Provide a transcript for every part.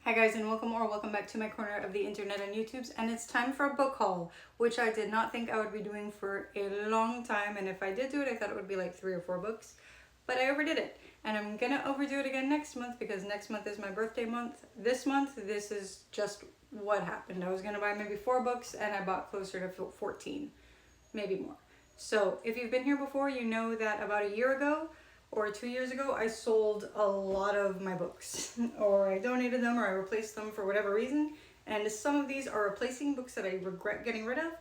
Hi guys, and welcome back to my corner of the internet and YouTubes, and it's time for a book haul, which I did not think I would be doing for a long time, and if I did do it, I thought it would be like 3 or 4 books, but I overdid it, and I'm gonna overdo it again next month because next month is my birthday month. This month, this is just what happened. I was gonna buy maybe 4 books, and I bought closer to 14, maybe more. So if you've been here before, you know that about a year ago, or 2 years ago, I sold a lot of my books or I donated them or I replaced them for whatever reason. And some of these are replacing books that I regret getting rid of.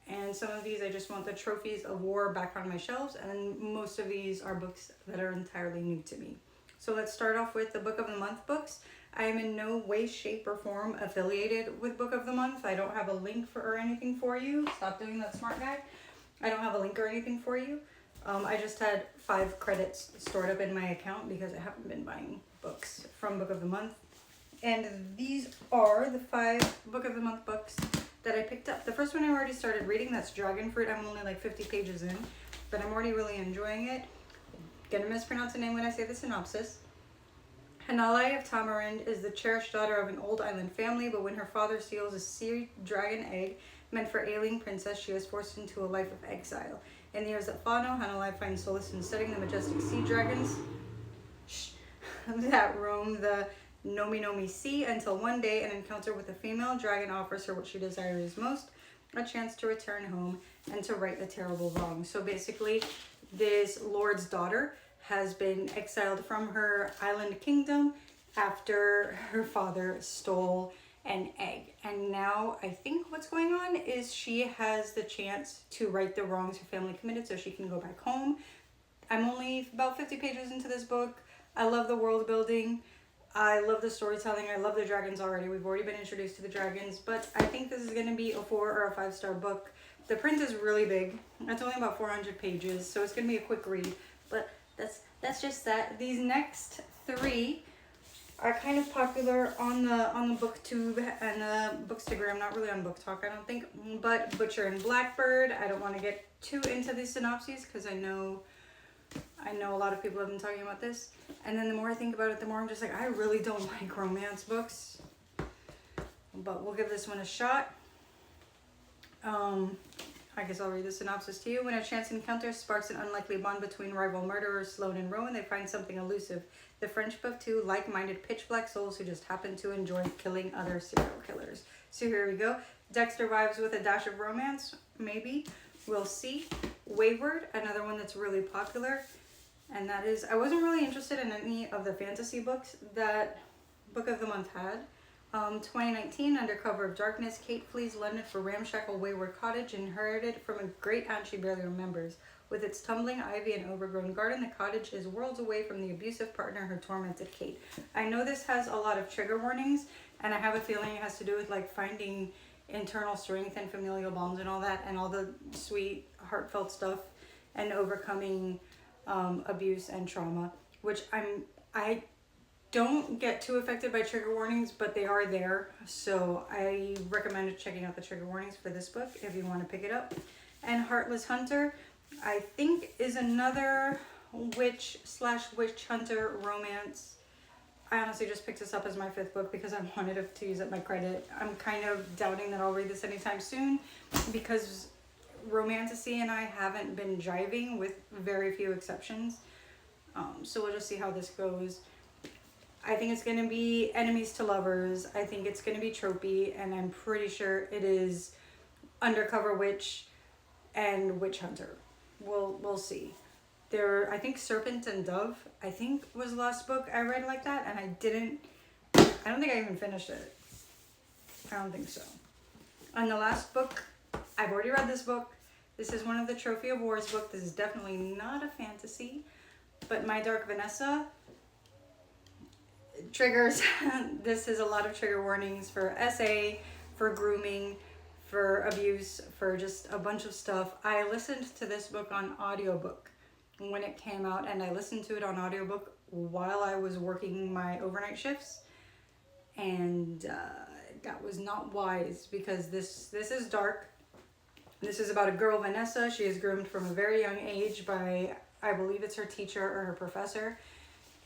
And some of these I just want the trophies of war back on my shelves. And most of these are books that are entirely new to me. So let's start off with the Book of the Month books. I am in no way, shape, or form affiliated with Book of the Month. I don't have a link for or anything for you. Stop doing that, smart guy. I don't have a link or anything for you. I just had 5 credits stored up in my account because I haven't been buying books from Book of the Month. And these are the 5 Book of the Month books that I picked up. The first one I already started reading, that's Dragon Fruit. I'm only like 50 pages in, but I'm already really enjoying it. Gonna mispronounce the name when I say the synopsis. Hanalei of Tamarind is the cherished daughter of an old island family, but when her father steals a sea dragon egg meant for ailing princess, she is forced into a life of exile. In the years that follow, Hanalei finds solace in studying the majestic sea dragons that roam the Nomi Sea until one day an encounter with a female dragon offers her what she desires most, a chance to return home and to right the terrible wrong. So basically, this lord's daughter has been exiled from her island kingdom after her father stole an egg, and now I think what's going on is she has the chance to right the wrongs her family committed so she can go back home. I'm only about 50 pages into this book. I love the world building, I love the storytelling, I love the dragons already. We've already been introduced to the dragons, but I think this is going to be a 4 or a 5-star book. The print is really big. It's only about 400 pages, so it's going to be a quick read, but that's just that. These next 3 are kind of popular on the booktube and bookstagram, not really on book talk, I don't think, but Butcher and Blackbird. I don't want to get too into these synopses because I know a lot of people have been talking about this, and then the more I think about it, the more I'm just like, I really don't like romance books, but we'll give this one a shot. I guess I'll read the synopsis to you. When a chance encounter sparks an unlikely bond between rival murderers Sloane and Rowan, they find something elusive: the friendship of 2 like-minded pitch-black souls who just happen to enjoy killing other serial killers. So here we go. Dexter vibes with a dash of romance, maybe. We'll see. Wayward, another one that's really popular, and that is, I wasn't really interested in any of the fantasy books that Book of the Month had. 2019, under cover of darkness, Kate flees London for ramshackle Wayward Cottage, inherited from a great aunt she barely remembers. With its tumbling ivy and overgrown garden, the cottage is worlds away from the abusive partner who tormented Kate. I know this has a lot of trigger warnings, and I have a feeling it has to do with like finding internal strength and familial bonds and all that, and all the sweet, heartfelt stuff, and overcoming abuse and trauma, which I don't get too affected by trigger warnings, but they are there, so I recommend checking out the trigger warnings for this book if you want to pick it up. And Heartless Hunter, I think, is another witch/witch hunter romance. I honestly just picked this up as my 5th book because I wanted to use up my credit. I'm kind of doubting that I'll read this anytime soon because Romantasy and I haven't been jiving, with very few exceptions. So we'll just see how this goes. I think it's going to be enemies to lovers. I think it's going to be tropey, and I'm pretty sure it is undercover witch and witch hunter. We'll see. I think Serpent and Dove, I think, was the last book I read like that, and I don't think I even finished it. I don't think so. And the last book, I've already read this book. This is one of the Trophy of Wars book. This is definitely not a fantasy, but My Dark Vanessa. Triggers. This is a lot of trigger warnings for SA, for grooming, for abuse, for just a bunch of stuff. I listened to this book on audiobook when it came out, and I listened to it on audiobook while I was working my overnight shifts, and that was not wise because this is dark. This is about a girl, Vanessa. She is groomed from a very young age by, I believe it's her teacher or her professor,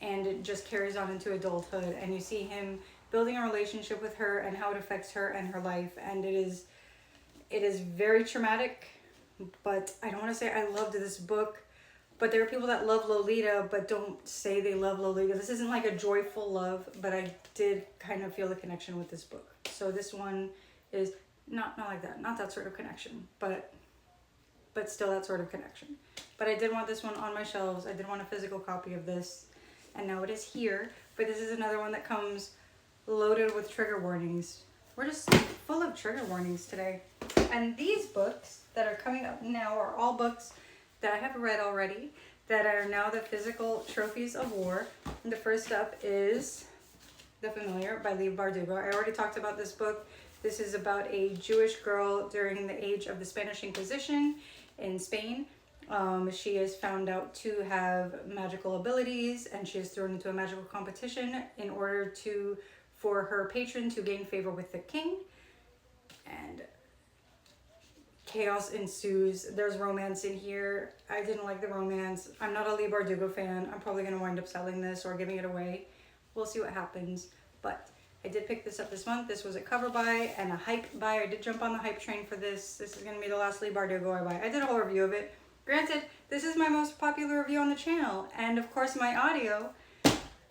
and it just carries on into adulthood, and you see him building a relationship with her and how it affects her and her life. And it is very traumatic, but I don't want to say I loved this book. But there are people that love Lolita but don't say they love Lolita. This isn't like a joyful love, but I did kind of feel a connection with this book. So this one is not like that. Not that sort of connection, but still that sort of connection. But I did want this one on my shelves. I did want a physical copy of this, and now it is here. But this is another one that comes loaded with trigger warnings. We're just full of trigger warnings today. And these books that are coming up now are all books that I have read already that are now the physical trophies of war. And the first up is The Familiar by Leigh Bardugo. I already talked about this book. This is about a Jewish girl during the age of the Spanish Inquisition in Spain. She is found out to have magical abilities, and she is thrown into a magical competition in order for her patron to gain favor with the king. And chaos ensues. There's romance in here. I didn't like the romance. I'm not a Leigh Bardugo fan. I'm probably going to wind up selling this or giving it away. We'll see what happens. But I did pick this up this month. This was a cover buy and a hype buy. I did jump on the hype train for this. This is going to be the last Leigh Bardugo I buy. I did a whole review of it. Granted, this is my most popular review on the channel. And of course my audio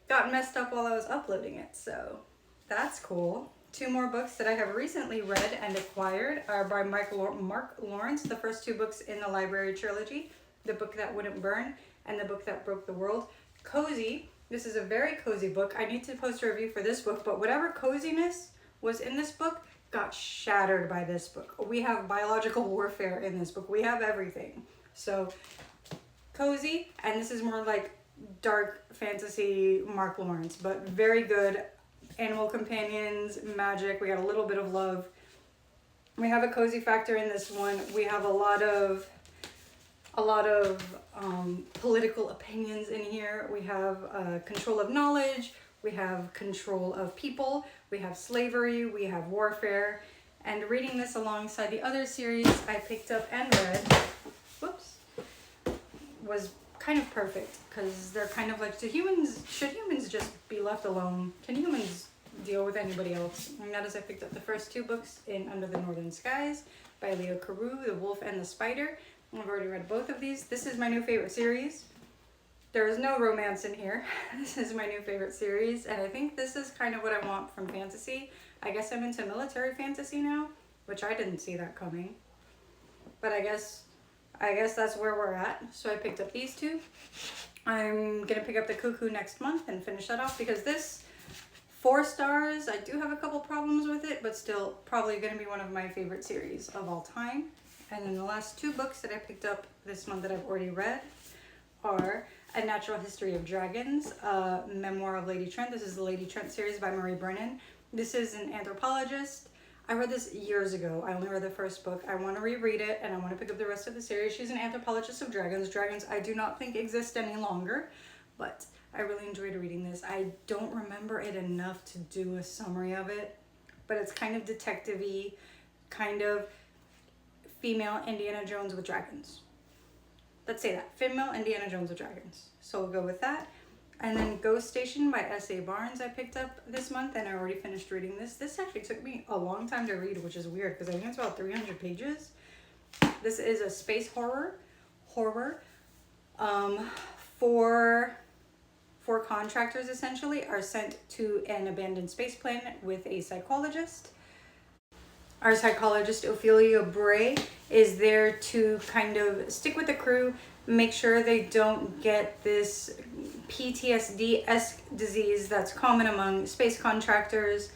got messed up while I was uploading it. So that's cool. Two more books that I have recently read and acquired are by Mark Lawrence. The first two books in the Library trilogy, The Book That Wouldn't Burn and The Book That Broke the World. Cozy. This is a very cozy book. I need to post a review for this book, but whatever coziness was in this book got shattered by this book. We have biological warfare in this book. We have everything. So cozy, and this is more like dark fantasy Mark Lawrence, but very good. Animal companions, magic. We got a little bit of love. We have a cozy factor in this one. We have a lot of political opinions in here. We have control of knowledge. We have control of people. We have slavery. We have warfare. And reading this alongside the other series I picked up and read, was kind of perfect, because they're kind of like, should humans just be left alone? Can humans deal with anybody else? And that is, I picked up the first two books in Under the Northern Skies by Leo Carew, The Wolf and the Spider. I've already read both of these. This is my new favorite series. There is no romance in here. This is my new favorite series, and I think this is kind of what I want from fantasy. I guess I'm into military fantasy now, which I didn't see that coming. But I guess that's where we're at. So I picked up these two. I'm going to pick up The Cuckoo next month and finish that off, because this, 4 stars, I do have a couple problems with it, but still probably going to be one of my favorite series of all time. And then the last 2 books that I picked up this month that I've already read are A Natural History of Dragons, a memoir of Lady Trent. This is the Lady Trent series by Marie Brennan. This is an anthropologist. I read this years ago. I only read the first book. I want to reread it, and I want to pick up the rest of the series. She's an anthropologist of dragons. Dragons I do not think exist any longer, but I really enjoyed reading this. I don't remember it enough to do a summary of it, but it's kind of detective-y, kind of female Indiana Jones with dragons. Let's say that. Female Indiana Jones with dragons. So we'll go with that. And then Ghost Station by S.A. Barnes I picked up this month, and I already finished reading this. This actually took me a long time to read, which is weird because I think it's about 300 pages. This is a space horror. Four contractors essentially are sent to an abandoned space planet with a psychologist. Our psychologist, Ophelia Bray, is there to kind of stick with the crew, make sure they don't get this PTSD-esque disease that's common among space contractors.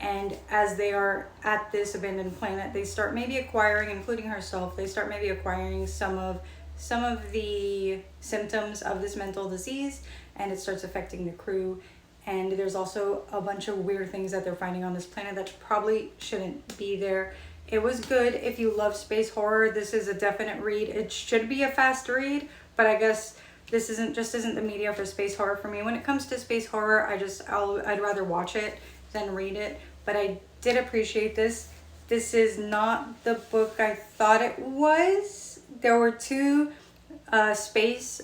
And as they are at this abandoned planet, they start maybe acquiring, including herself, they start maybe acquiring some of the symptoms of this mental disease, and it starts affecting the crew. And there's also a bunch of weird things that they're finding on this planet that probably shouldn't be there. It was good if you love space horror. This is a definite read. It should be a fast read, but I guess this isn't the media for space horror for me. When it comes to space horror, I'd rather watch it than read it. But I did appreciate this. This is not the book I thought it was. There were 2 space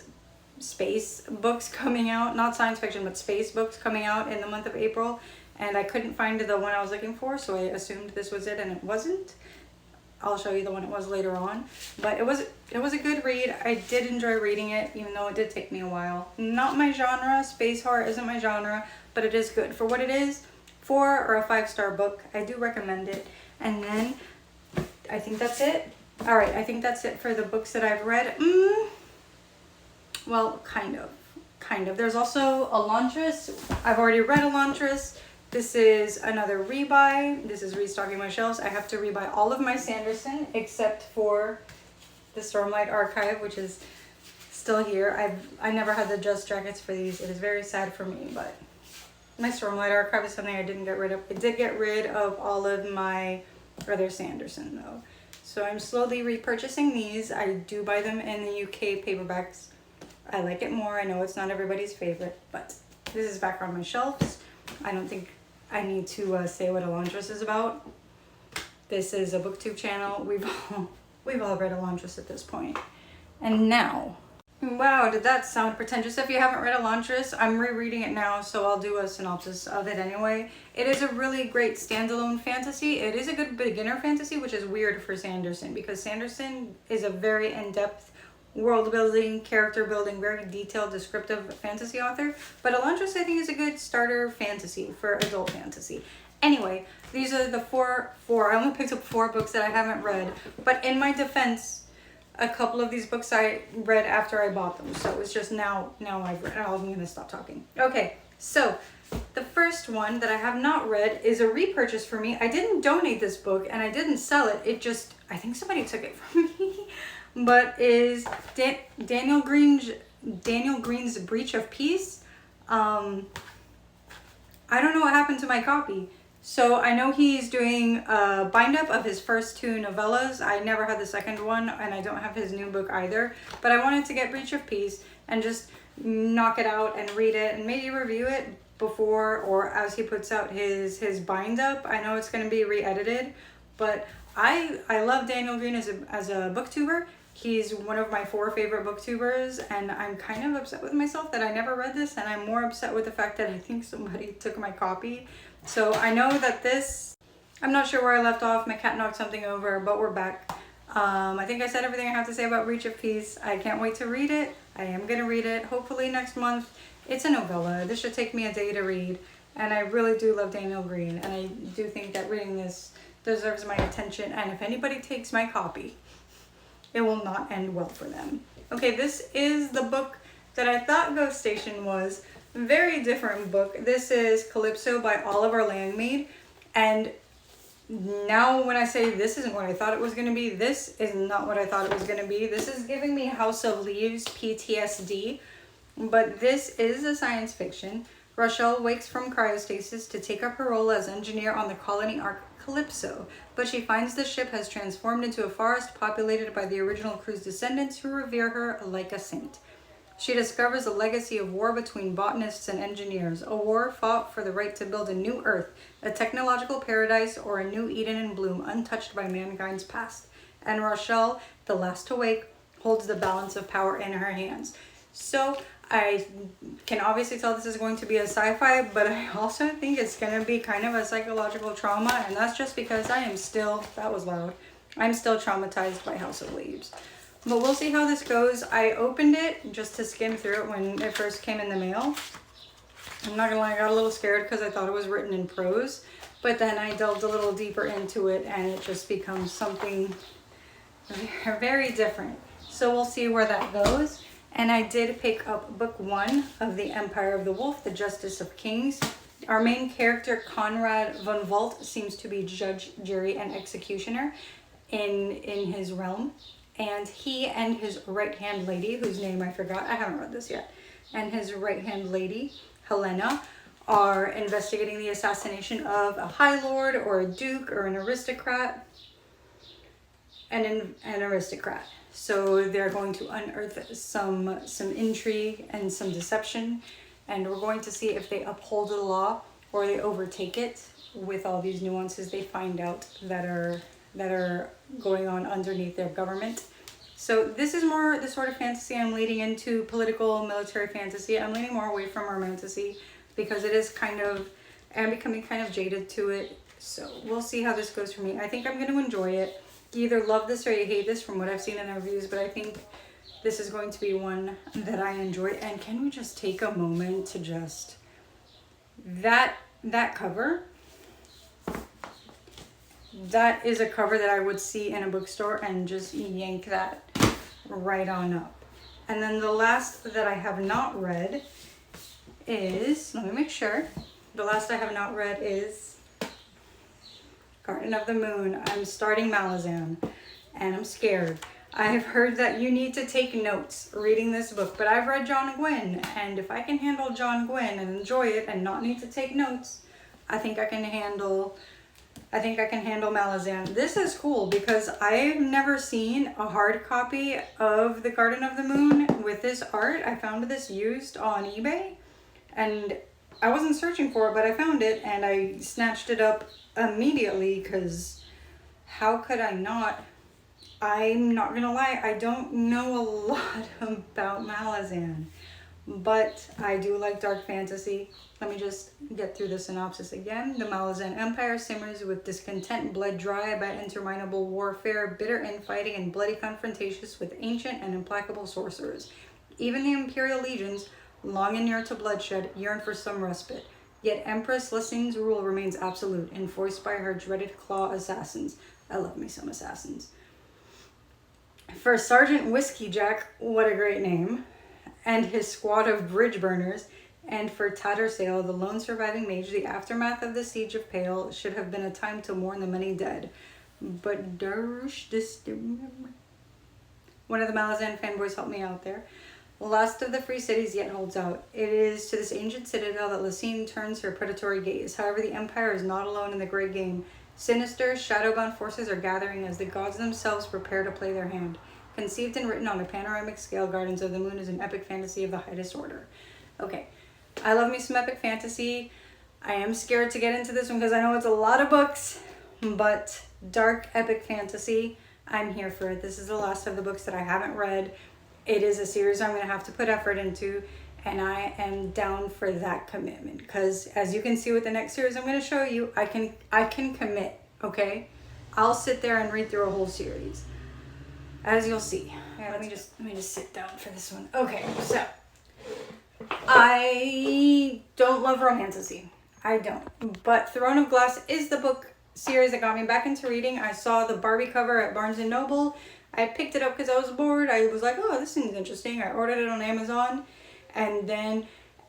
books coming out, not science fiction, but space books coming out in the month of April, and I couldn't find the one I was looking for, so I assumed this was it, and it wasn't. I'll show you the one it was later on, but it was a good read. I did enjoy reading it, even though it did take me a while. Not my genre. Space horror isn't my genre, but it is good for what it is. 4 or a 5-star book. I do recommend it. And then I think that's it. All right, I think that's it for the books that I've read. Well, kind of. There's also Elantris. I've already read Elantris. This is another rebuy. This is restocking my shelves. I have to rebuy all of my Sanderson except for the Stormlight Archive, which is still here. I never had the Just Jackets for these. It is very sad for me, but my Stormlight Archive is something I didn't get rid of. I did get rid of all of my other Sanderson though. So I'm slowly repurchasing these. I do buy them in the UK paperbacks. I like it more. I know it's not everybody's favorite, but this is back on my shelves. I don't think I need to say what Elantris is about. This is a booktube channel. We've all read Elantris at this point. And now, wow, did that sound pretentious? If you haven't read Elantris, I'm rereading it now, so I'll do a synopsis of it anyway. It is a really great standalone fantasy. It is a good beginner fantasy, which is weird for Sanderson, because Sanderson is a very in-depth world building, character building, very detailed, descriptive fantasy author. But Elantris, I think, is a good starter fantasy for adult fantasy. Anyway, these are the four. I only picked up 4 books that I haven't read. But in my defense, a couple of these books I read after I bought them. So it's just now I've read. Oh, I'm going to stop talking. Okay, so the first one that I have not read is a repurchase for me. I didn't donate this book and I didn't sell it. It just, I think somebody took it from me. But is Daniel Green's Breach of Peace. I don't know what happened to my copy. So I know he's doing a bind up of his first 2 novellas. I never had the second one, and I don't have his new book either. But I wanted to get Breach of Peace and just knock it out and read it and maybe review it before or as he puts out his bind up. I know it's going to be re-edited, but I love Daniel Green as a booktuber. He's one of my 4 favorite booktubers, and I'm kind of upset with myself that I never read this, and I'm more upset with the fact that I think somebody took my copy. So I know that this, I'm not sure where I left off. My cat knocked something over, but we're back. I think I said everything I have to say about Breach of Peace. I can't wait to read it. I am going to read it, hopefully next month. It's a novella. This should take me a day to read, and I really do love Daniel Green, and I do think that reading this deserves my attention, and if anybody takes my copy, it will not end well for them. Okay, this is the book that I thought Ghost Station was. Very different book. This is Calypso by Oliver Langmead. And now when I say this isn't what I thought it was going to be, this is not what I thought it was going to be. This is giving me House of Leaves PTSD. But this is a science fiction. Rochelle wakes from cryostasis to take up her role as engineer on the colony ark Calypso, but she finds the ship has transformed into a forest populated by the original crew's descendants who revere her like a saint. She discovers a legacy of war between botanists and engineers, a war fought for the right to build a new Earth, a technological paradise, or a new Eden in bloom untouched by mankind's past. And Rochelle, the last to wake, holds the balance of power in her hands. So I can obviously tell this is going to be a sci-fi, but I also think it's going to be kind of a psychological trauma, and that's just because I am still, that was loud, I'm still traumatized by House of Leaves. But we'll see how this goes. I opened it just to skim through it when it first came in the mail. I'm not gonna lie, I got a little scared because I thought it was written in prose, but then I delved a little deeper into it and it just becomes something very different. So we'll see where that goes. And I did pick up book 1 of The Empire of the Wolf, The Justice of Kings. Our main character, Conrad von Volt, seems to be judge, jury, and executioner in his realm. And he and his right-hand lady, whose name I forgot, I haven't read this yet, and his right-hand lady, Helena, are investigating the assassination of a high lord or a duke or an aristocrat. An aristocrat. So they're going to unearth some intrigue and some deception, and we're going to see if they uphold the law or they overtake it with all these nuances they find out that are going on underneath their government. So this is more the sort of fantasy I'm leading into, political, military fantasy. I'm leaning more away from romantasy because it is kind of I'm becoming kind of jaded to it. So we'll see how this goes for me. I think I'm going to enjoy it. You either love this or you hate this from what I've seen in reviews, but I think this is going to be one that I enjoy. And can we just take a moment to just, that cover, that is a cover that I would see in a bookstore and just yank that right on up. And then the last that I have not read is, let me make sure, the last I have not read is Garden of the Moon. I'm starting Malazan and I'm scared. I've heard that you need to take notes reading this book, but I've read John Gwynne, and if I can handle John Gwynne and enjoy it and not need to take notes, I think I can handle Malazan. This is cool because I've never seen a hard copy of The Garden of the Moon with this art. I found this used on eBay and I wasn't searching for it, but I found it and I snatched it up immediately because how could I not? I'm not gonna lie, I don't know a lot about Malazan, but I do like dark fantasy. Let me just get through the synopsis again. The Malazan Empire simmers with discontent, bled dry by interminable warfare, bitter infighting, and bloody confrontations with ancient and implacable sorcerers. Even the imperial legions, long inured to bloodshed, yearn for some respite. Yet Empress Lissing's rule remains absolute, enforced by her dreaded claw assassins. I love me some assassins. For Sergeant Whiskey Jack, what a great name, and his squad of bridge burners, and for Tattersail, the lone surviving mage, the aftermath of the Siege of Pale should have been a time to mourn the many dead. But one of the Malazan fanboys helped me out there. The last of the free cities yet holds out. It is to this ancient citadel that Lysine turns her predatory gaze. However, the Empire is not alone in the great game. Sinister, shadowbound forces are gathering as the gods themselves prepare to play their hand. Conceived and written on a panoramic scale, Gardens of the Moon is an epic fantasy of the highest order. Okay, I love me some epic fantasy. I am scared to get into this one because I know it's a lot of books, but dark epic fantasy, I'm here for it. This is the last of the books that I haven't read. It is a series I'm going to have to put effort into, and I am down for that commitment because as you can see with the next series I'm going to show you, I can commit, okay? I'll sit there and read through a whole series, as you'll see. Okay, let me just sit down for this one. Okay, so I don't love romantasy. I don't. But Throne of Glass is the book series that got me back into reading. I saw the Barbie cover at Barnes & Noble. I picked it up because I was bored. I was like, oh, this seems interesting. I ordered it on Amazon. And then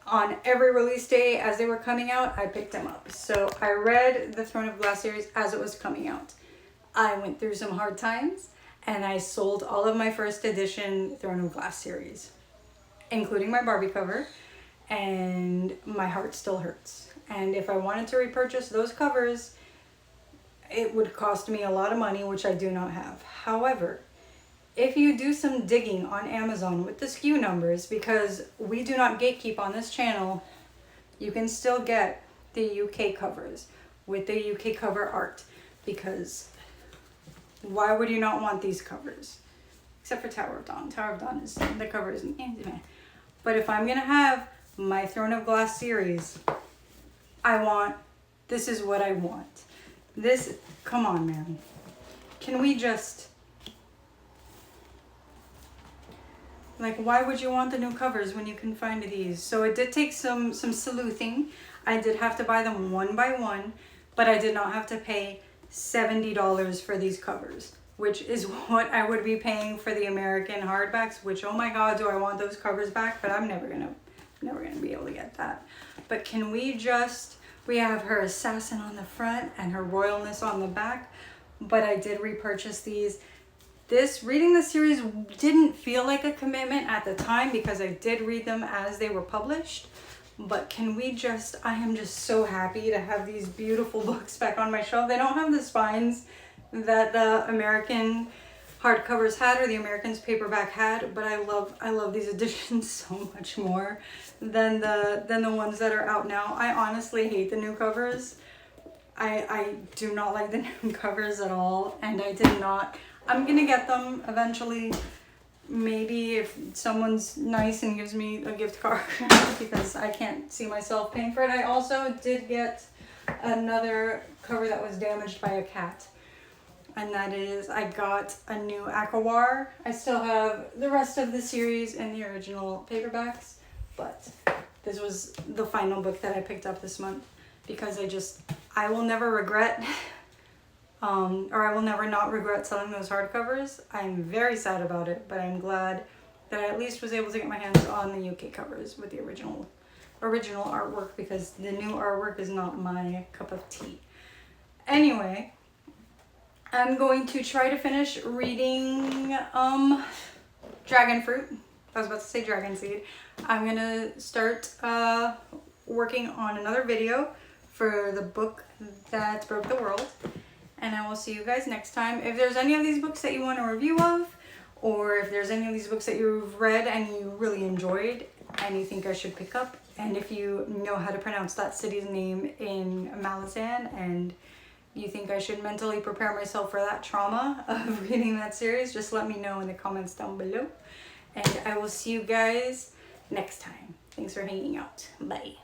on every release day as they were coming out, I picked them up. So I read the Throne of Glass series as it was coming out. I went through some hard times and I sold all of my first edition Throne of Glass series, including my Barbie cover, and my heart still hurts. And if I wanted to repurchase those covers, it would cost me a lot of money, which I do not have. However, if you do some digging on Amazon with the SKU numbers, because we do not gatekeep on this channel, you can still get the UK covers with the UK cover art, because why would you not want these covers? Except for Tower of Dawn. Tower of Dawn is, the cover isn't, but if I'm gonna have my Throne of Glass series, this is what I want. This, come on, man. Can we just, like, why would you want the new covers when you can find these? So it did take some sleuthing. I did have to buy them one by one, but I did not have to pay $70 for these covers, which is what I would be paying for the American hardbacks, which, oh my God, do I want those covers back? But I'm never gonna be able to get that. But can we just, we have her assassin on the front and her royalness on the back, but I did repurchase these. Reading the series didn't feel like a commitment at the time because I did read them as they were published. But can we just, I am just so happy to have these beautiful books back on my shelf. They don't have the spines that the American hardcovers had or the American's paperback had, but I love these editions so much more than the ones that are out now. I honestly hate the new covers. I do not like the new covers at all, and I'm gonna get them eventually, maybe if someone's nice and gives me a gift card because I can't see myself paying for it. I also did get another cover that was damaged by a cat. And that is, I got a new Aquawar. I still have the rest of the series in the original paperbacks, but this was the final book that I picked up this month because I will never regret, or I will never not regret selling those hardcovers. I'm very sad about it, but I'm glad that I at least was able to get my hands on the UK covers with the original artwork, because the new artwork is not my cup of tea. Anyway, I'm going to try to finish reading Dragon Fruit. I was about to say Dragon Seed. I'm gonna start working on another video for the book that broke the world, and I will see you guys next time. If there's any of these books that you want a review of, or if there's any of these books that you've read and you really enjoyed and you think I should pick up, and if you know how to pronounce that city's name in Malazan and you think I should mentally prepare myself for that trauma of reading that series, just let me know in the comments down below. And I will see you guys next time. Thanks for hanging out. Bye.